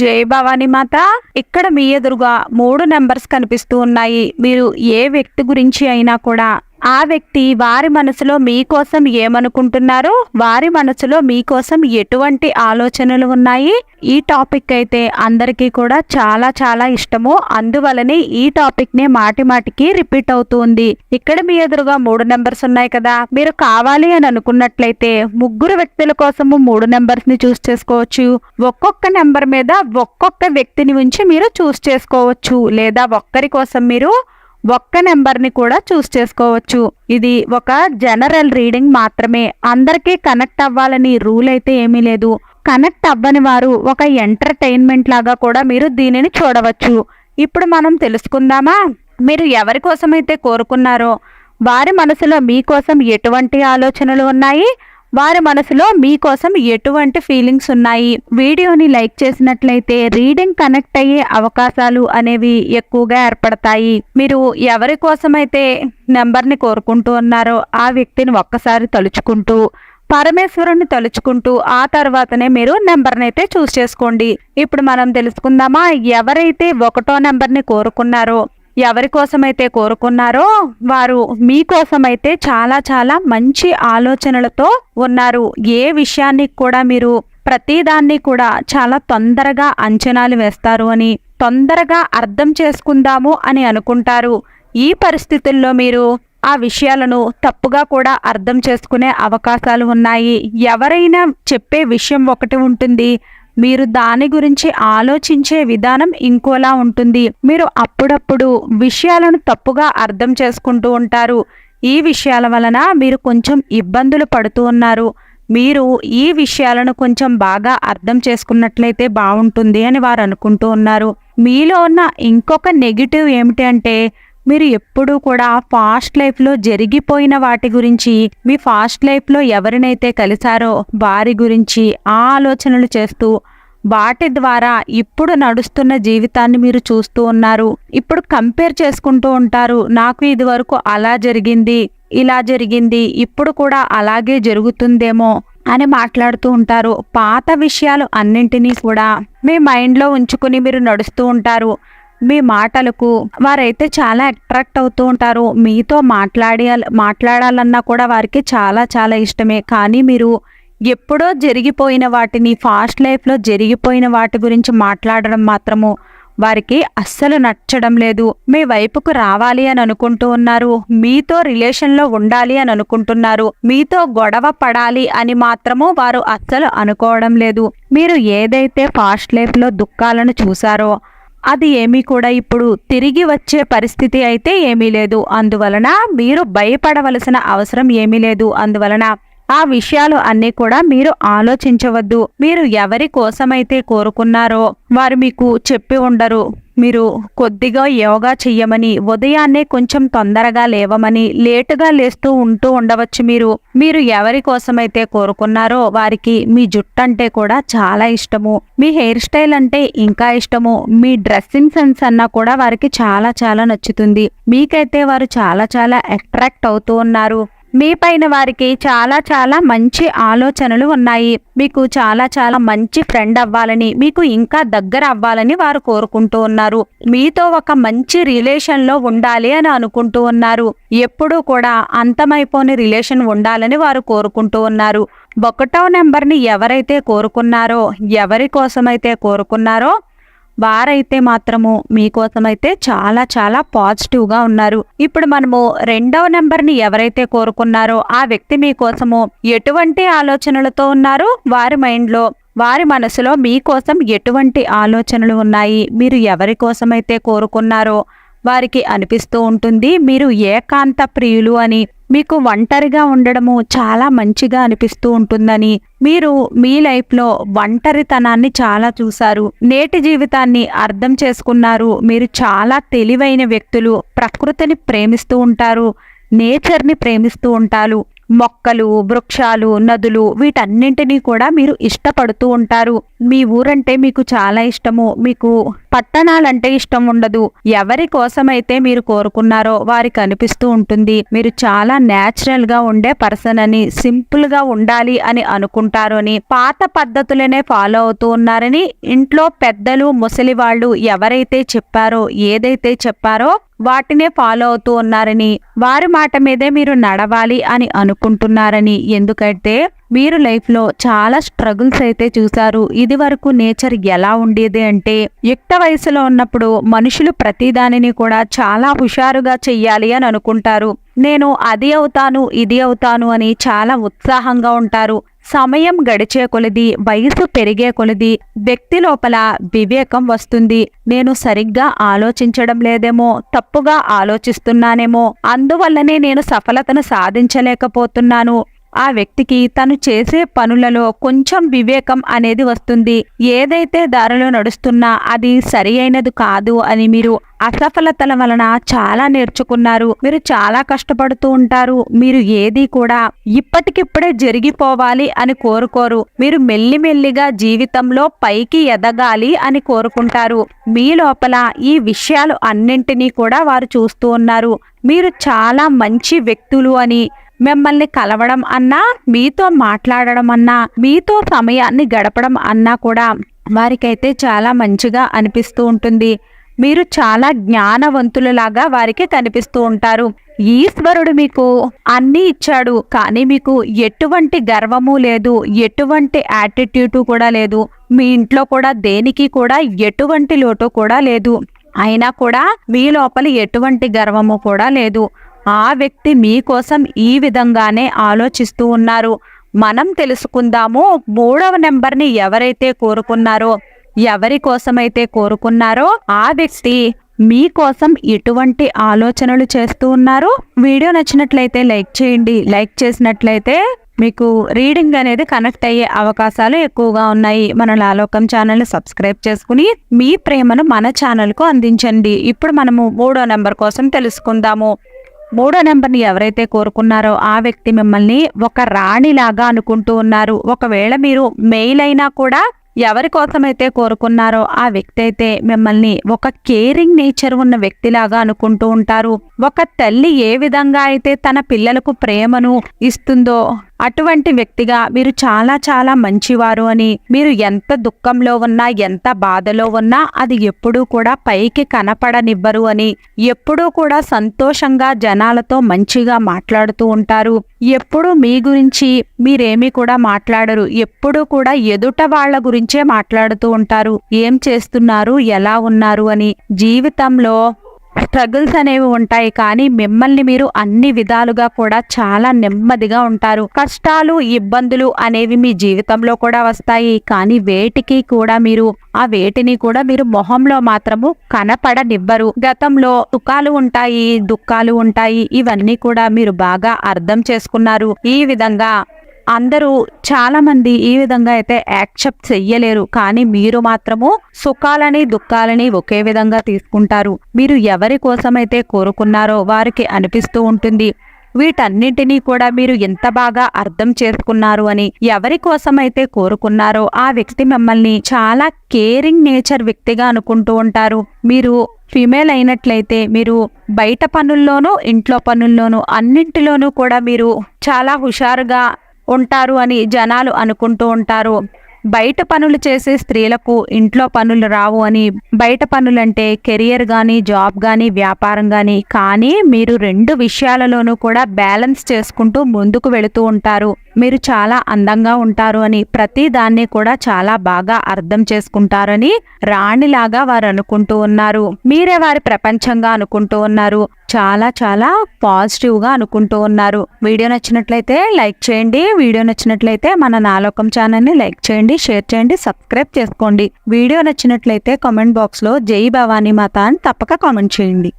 జై భవానీ మాత. ఇక్కడ మీ ఎదురుగా 3 నెంబర్స్ కనిపిస్తూ ఉన్నాయి. మీరు ఏ వ్యక్తి గురించి అయినా కూడా ఆ వ్యక్తి వారి మనసులో మీకోసం ఏమనుకుంటున్నారు, వారి మనసులో మీకోసం ఎటువంటి ఆలోచనలు ఉన్నాయి, ఈ టాపిక్ అయితే అందరికీ కూడా చాలా చాలా ఇష్టము. అందువలనే ఈ టాపిక్ నే మాటి మాటికి రిపీట్ అవుతుంది. ఇక్కడ మీ ఎదురుగా 3 నెంబర్స్ ఉన్నాయి కదా, మీరు కావాలి అని అనుకున్నట్లయితే 3 వ్యక్తుల కోసము 3 నెంబర్స్ ని చూస్ చేసుకోవచ్చు. ఒక్కొక్క నెంబర్ మీద ఒక్కొక్క వ్యక్తిని ఉంచి మీరు చూస్ చేసుకోవచ్చు, లేదా ఒక్కరి కోసం మీరు ఒక్క నెంబర్ని కూడా చూస్ చేసుకోవచ్చు. ఇది ఒక జనరల్ రీడింగ్ మాత్రమే. అందరికీ కనెక్ట్ అవ్వాలని రూల్ అయితే ఏమీ లేదు. కనెక్ట్ అవ్వని వారు ఒక ఎంటర్టైన్మెంట్ లాగా కూడా మీరు దీనిని చూడవచ్చు. ఇప్పుడు మనం తెలుసుకుందామా, మీరు ఎవరి కోసమైతే కోరుకున్నారో వారి మనసులో మీకోసం ఎటువంటి ఆలోచనలు ఉన్నాయి, వారి మనసులో మీకోసం ఎటువంటి ఫీలింగ్స్ ఉన్నాయి. వీడియోని లైక్ చేసినట్లయితే రీడింగ్ కనెక్ట్ అయ్యే అవకాశాలు అనేవి ఎక్కువగా ఏర్పడతాయి. మీరు ఎవరి కోసమైతే నెంబర్ని కోరుకుంటూ ఉన్నారో ఆ వ్యక్తిని ఒక్కసారి తలుచుకుంటూ పరమేశ్వరుని తలుచుకుంటూ ఆ తర్వాతనే మీరు నెంబర్ని అయితే చూస్ చేసుకోండి. ఇప్పుడు మనం తెలుసుకుందామా, ఎవరైతే 1వ నెంబర్ని కోరుకున్నారో ఎవరి కోసమైతే కోరుకున్నారో వారు మీకోసమైతే చాలా చాలా మంచి ఆలోచనలతో ఉన్నారు. ఏ విషయాన్ని కూడా మీరు ప్రతిదాన్ని కూడా చాలా తొందరగా అంచనాలు వేస్తారు అని, తొందరగా అర్థం చేసుకుందాము అని అనుకుంటారు. ఈ పరిస్థితుల్లో మీరు ఆ విషయాలను తప్పుగా కూడా అర్థం చేసుకునే అవకాశాలు ఉన్నాయి. ఎవరైనా చెప్పే విషయం ఒకటి ఉంటుంది, మీరు దాని గురించి ఆలోచించే విధానం ఇంకోలా ఉంటుంది. మీరు అప్పుడప్పుడు విషయాలను తప్పుగా అర్థం చేసుకుంటూ ఉంటారు. ఈ విషయాల వలన మీరు కొంచెం ఇబ్బందులు పడుతూ ఉన్నారు. మీరు ఈ విషయాలను కొంచెం బాగా అర్థం చేసుకున్నట్లయితే బాగుంటుంది అని వారు అనుకుంటూ ఉన్నారు. మీలో ఉన్న ఇంకొక నెగిటివ్ ఏమిటి అంటే, మీరు ఎప్పుడూ కూడా ఫాస్ట్ లైఫ్లో జరిగిపోయిన వాటి గురించి, మీ ఫాస్ట్ లైఫ్లో ఎవరినైతే కలిశారో వారి గురించి ఆలోచనలు చేస్తూ వాటి ద్వారా ఇప్పుడు నడుస్తున్న జీవితాన్ని మీరు చూస్తూ ఉన్నారు. ఇప్పుడు కంపేర్ చేసుకుంటూ ఉంటారు. నాకు ఇది వరకు అలా జరిగింది, ఇలా జరిగింది, ఇప్పుడు కూడా అలాగే జరుగుతుందేమో అని మాట్లాడుతూ ఉంటారు. పాత విషయాలు అన్నింటినీ కూడా మీ మైండ్లో ఉంచుకుని మీరు నడుస్తూ ఉంటారు. మీ మాటలకు వారైతే చాలా అట్రాక్ట్ అవుతూ ఉంటారు. మీతో మాట్లాడాలన్నా కూడా వారికి చాలా చాలా ఇష్టమే. కానీ మీరు ఎప్పుడో జరిగిపోయిన వాటిని, ఫాస్ట్ లైఫ్లో జరిగిపోయిన వాటి గురించి మాట్లాడడం మాత్రము వారికి అస్సలు నచ్చడం లేదు. మీ వైపుకు రావాలి అని అనుకుంటూ ఉన్నారు. మీతో రిలేషన్లో ఉండాలి అని అనుకుంటున్నారు. మీతో గొడవ పడాలి అని మాత్రము వారు అస్సలు అనుకోవడం లేదు. మీరు ఏదైతే ఫాస్ట్ లైఫ్లో దుఃఖాలను చూసారో అది ఏమీ కూడా ఇప్పుడు తిరిగి వచ్చే పరిస్థితి అయితే ఏమీ లేదు. అందువలన మీరు భయపడవలసిన అవసరం ఏమీ లేదు. అందువలన ఆ విషయాలు అన్నీ కూడా మీరు ఆలోచించవద్దు. మీరు ఎవరి కోసమైతే కోరుకున్నారో వారు మీకు చెప్పి ఉండరు. మీరు కొద్దిగా యోగా చెయ్యమని, ఉదయాన్నే కొంచెం తొందరగా లేవమని, లేటుగా లేస్తూ ఉండవచ్చు. మీరు ఎవరి కోసమైతే కోరుకున్నారో వారికి మీ జుట్టు అంటే కూడా చాలా ఇష్టము, మీ హెయిర్ స్టైల్ అంటే ఇంకా ఇష్టము, మీ డ్రెస్సింగ్ సెన్స్ అన్నా కూడా వారికి చాలా చాలా నచ్చుతుంది. మీకైతే వారు చాలా చాలా అట్రాక్ట్ అవుతూ ఉన్నారు. మీ పైన వారికి చాలా చాలా మంచి ఆలోచనలు ఉన్నాయి. మీకు చాలా చాలా మంచి ఫ్రెండ్ అవ్వాలని, మీకు ఇంకా దగ్గర అవ్వాలని వారు కోరుకుంటూ ఉన్నారు. మీతో ఒక మంచి రిలేషన్లో ఉండాలి అని అనుకుంటూ ఉన్నారు. ఎప్పుడూ కూడా అంతమైపోని రిలేషన్ ఉండాలని వారు కోరుకుంటూ ఉన్నారు. 1వ నెంబర్ని ఎవరైతే కోరుకున్నారో, ఎవరి కోసమైతే కోరుకున్నారో వారైతే మాత్రము మీకోసమైతే చాలా చాలా పాజిటివ్గా ఉన్నారు. ఇప్పుడు మనము 2వ నెంబర్ని ఎవరైతే కోరుకున్నారో ఆ వ్యక్తి మీకోసము ఎటువంటి ఆలోచనలతో ఉన్నారు, వారి మైండ్లో, వారి మనసులో మీకోసం ఎటువంటి ఆలోచనలు ఉన్నాయి, మీరు ఎవరి కోసమైతే కోరుకున్నారో వారికి అనిపిస్తూ ఉంటుంది మీరు ఏకాంత ప్రియులు అని, మీకు ఒంటరిగా ఉండడము చాలా మంచిగా అనిపిస్తూ ఉంటుందని, మీరు మీ లైఫ్లో ఒంటరితనాన్ని చాలా చూశారు, నేటి జీవితాన్ని అర్థం చేసుకున్నారు. మీరు చాలా తెలివైన వ్యక్తులు, ప్రకృతిని ప్రేమిస్తూ ఉంటారు, నేచర్ని ప్రేమిస్తూ ఉంటారు. మొక్కలు, వృక్షాలు, నదులు వీటన్నింటినీ కూడా మీరు ఇష్టపడుతూ ఉంటారు. మీ ఊరంటే మీకు చాలా ఇష్టము. మీకు పట్టణాలంటే ఇష్టం ఉండదు. ఎవరి కోసమైతే మీరు కోరుకున్నారో వారికి అనిపిస్తూ ఉంటుంది మీరు చాలా నేచురల్ గా ఉండే పర్సన్ అని, సింపుల్ గా ఉండాలి అని అనుకుంటారు అని, పాత పద్ధతులనే ఫాలో అవుతూ ఉన్నారని ఇంట్లో పెద్దలు ముసలి వాళ్ళు ఎవరైతే చెప్పారో, ఏదైతే చెప్పారో వాటినే ఫాలో అవుతూ ఉన్నారని, వారి మాట మీదే మీరు నడవాలి అని అనుకుంటున్నారని. ఎందుకంటే మీరు లైఫ్ లో చాలా స్ట్రగుల్స్ అయితే చూసారు. ఇది వరకు నేచర్ ఎలా ఉండేది అంటే యుక్త వయసులో ఉన్నప్పుడు మనుషులు ప్రతిదానిని కూడా చాలా హుషారుగా చెయ్యాలి అని అనుకుంటారు. నేను అది అవుతాను, ఇది అవుతాను అని చాలా ఉత్సాహంగా ఉంటారు. సమయం గడిచే కొలది, వయసు పెరిగే కొలది వ్యక్తి లోపల వివేకం వస్తుంది. నేను సరిగ్గా ఆలోచించడం లేదేమో, తప్పుగా ఆలోచిస్తున్నానేమో, అందువల్లనే నేను సఫలతను సాధించలేకపోతున్నాను. ఆ వ్యక్తికి తను చేసే పనులలో కొంచెం వివేకం అనేది వస్తుంది. ఏదైతే దారిలో నడుస్తున్నా అది సరి అయినది కాదు అని మీరు అసఫలతల వలన చాలా నేర్చుకున్నారు. మీరు చాలా కష్టపడుతూ ఉంటారు. మీరు ఏది కూడా ఇప్పటికిప్పుడే జరిగిపోవాలి అని కోరుకోరు. మీరు మెల్లిమెల్లిగా జీవితంలో పైకి ఎదగాలి అని కోరుకుంటారు. మీ లోపల ఈ విషయాలు అన్నింటినీ కూడా వారు చూస్తూ ఉన్నారు. మీరు చాలా మంచి వ్యక్తులు అని, మిమ్మల్ని కలవడం అన్నా, మీతో మాట్లాడడం అన్నా, మీతో సమయాన్ని గడపడం అన్నా కూడా వారికైతే చాలా మంచిగా అనిపిస్తూ ఉంటుంది. మీరు చాలా జ్ఞానవంతులలాగా వారికి కనిపిస్తూ ఉంటారు. ఈశ్వరుడు మీకు అన్నీ ఇచ్చాడు, కానీ మీకు ఎటువంటి గర్వము లేదు, ఎటువంటి యాటిట్యూడ్ కూడా లేదు. మీ ఇంట్లో కూడా దేనికి కూడా ఎటువంటి లోటు కూడా లేదు. అయినా కూడా మీ లోపల ఎటువంటి గర్వము కూడా లేదు. ఆ వ్యక్తి మీకోసం ఈ విధంగానే ఆలోచిస్తూ ఉన్నారు. మనం తెలుసుకుందాము 3వ నెంబర్ని ఎవరైతే కోరుకున్నారో, ఎవరి కోసమైతే కోరుకున్నారో ఆ వ్యక్తి మీకోసం ఎటువంటి ఆలోచనలు చేస్తూ ఉన్నారు. వీడియో నచ్చినట్లయితే లైక్ చేయండి. లైక్ చేసినట్లయితే మీకు రీడింగ్ అనేది కనెక్ట్ అయ్యే అవకాశాలు ఎక్కువగా ఉన్నాయి. మన లాలోకం ఛానల్ని సబ్స్క్రైబ్ చేసుకుని మీ ప్రేమను మన ఛానల్కు అందించండి. ఇప్పుడు మనము 3వ నెంబర్ కోసం తెలుసుకుందాము. 3వ నెంబర్ని ఎవరైతే కోరుకున్నారో ఆ వ్యక్తి మిమ్మల్ని ఒక రాణిలాగా అనుకుంటూ ఉన్నారు. ఒకవేళ మీరు మెయిల్ అయినా కూడా ఎవరి కోసమైతే కోరుకున్నారో ఆ వ్యక్తి అయితే మిమ్మల్ని ఒక కేరింగ్ నేచర్ ఉన్న వ్యక్తిలాగా అనుకుంటూ ఉంటారు. ఒక తల్లి ఏ విధంగా అయితే తన పిల్లలకు ప్రేమను ఇస్తుందో అటువంటి వ్యక్తిగా మీరు చాలా చాలా మంచివారు అని, మీరు ఎంత దుఃఖంలో ఉన్నా, ఎంత బాధలో ఉన్నా అది ఎప్పుడూ కూడా పైకి కనపడనివ్వరు అని, ఎప్పుడూ కూడా సంతోషంగా జనాలతో మంచిగా మాట్లాడుతూ ఉంటారు. ఎప్పుడూ మీ గురించి మీరేమీ కూడా మాట్లాడరు. ఎప్పుడూ కూడా ఎదుట వాళ్ళ గురించే మాట్లాడుతూ ఉంటారు. ఏం చేస్తున్నారు, ఎలా ఉన్నారు అని. జీవితంలో స్ట్రగుల్స్ అనేవి ఉంటాయి, కానీ మిమ్మల్ని మీరు అన్ని విధాలుగా కూడా చాలా నెమ్మదిగా ఉంటారు. కష్టాలు, ఇబ్బందులు అనేవి మీ జీవితంలో కూడా వస్తాయి, కానీ వేటిని కూడా మీరు మొహంలో మాత్రము కనపడనివ్వరు. గతంలో సుఖాలు ఉంటాయి, దుఃఖాలు ఉంటాయి, ఇవన్నీ కూడా మీరు బాగా అర్థం చేసుకున్నారు. ఈ విధంగా అందరూ చాలా మంది ఈ విధంగా అయితే యాక్సెప్ట్ చెయ్యలేరు, కానీ మీరు మాత్రము సుఖాలని దుఃఖాలని ఒకే విధంగా తీసుకుంటారు. మీరు ఎవరి కోసమైతే కోరుకున్నారో వారికి అనిపిస్తూ ఉంటుంది వీటన్నింటినీ కూడా మీరు ఎంత బాగా అర్థం చేసుకున్నారు అని. ఎవరి కోసమైతే కోరుకున్నారో ఆ వ్యక్తి మిమ్మల్ని చాలా కేరింగ్ నేచర్ వ్యక్తిగా అనుకుంటూ ఉంటారు. మీరు ఫీమేల్ అయినట్లయితే మీరు బయట పనుల్లోనూ, ఇంట్లో పనుల్లోనూ అన్నింటిలోనూ కూడా మీరు చాలా హుషారుగా ఉంటారు అని జనాలు అనుకుంటూ ఉంటారు. బయట పనులు చేసే స్త్రీలకు ఇంట్లో పనులు రావు అని. బయట పనులంటే కెరియర్ కానీ, జాబ్ కానీ, వ్యాపారం కానీ, కానీ మీరు 2 విషయాలలోనూ కూడా బ్యాలెన్స్ చేసుకుంటూ ముందుకు వెళుతూ ఉంటారు. మీరు చాలా అందంగా ఉంటారు అని, ప్రతి దాన్ని కూడా చాలా బాగా అర్థం చేసుకుంటారని రాణిలాగా వారు అనుకుంటూ ఉన్నారు. మీరే వారి ప్రపంచంగా అనుకుంటూ ఉన్నారు. చాలా చాలా పాజిటివ్గా అనుకుంటూ ఉన్నారు. వీడియో నచ్చినట్లయితే లైక్ చేయండి. వీడియో నచ్చినట్లయితే మన నాలోకం ఛానల్ని లైక్ చేయండి, షేర్ చేయండి, సబ్స్క్రైబ్ చేసుకోండి. వీడియో నచ్చినట్లయితే కామెంట్ బాక్స్లో జై భవానీ మాత అని తప్పక కామెంట్ చేయండి.